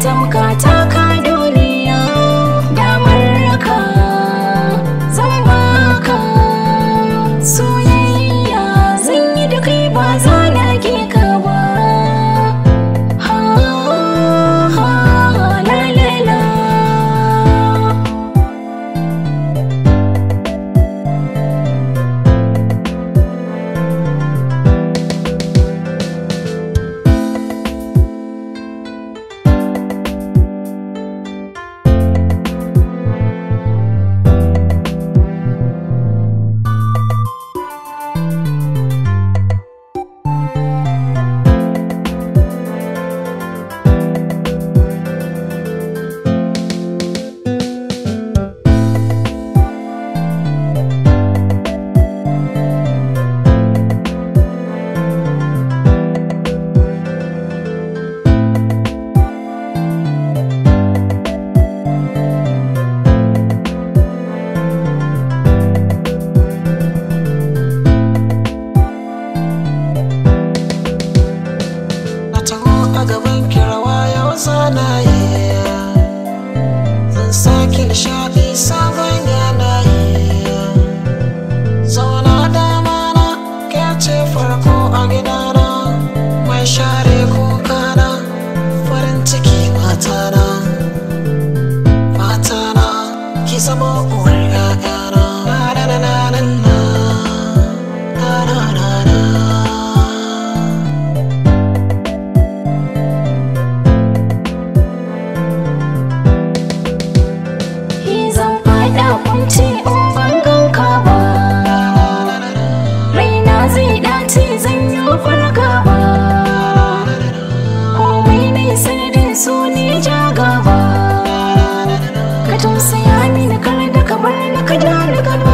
tamka taka duniya damar ka zan baka soyayya zan yi da kai ba za na ke ka ba. A gaban kirawa yau zanayi zan sake nishaɗi sabon yanayi. Zauna dama na ke ce farko a gidana, mai share kukana farin ciki matana. Matana ki zama uwar ƴaƴana. Kunci in ban ganka ba raina zai dace zan yi farka ba komai ne sanadin so ne ja gaba ka tausaya mini kar da ka bar ni ka ja ni gaba.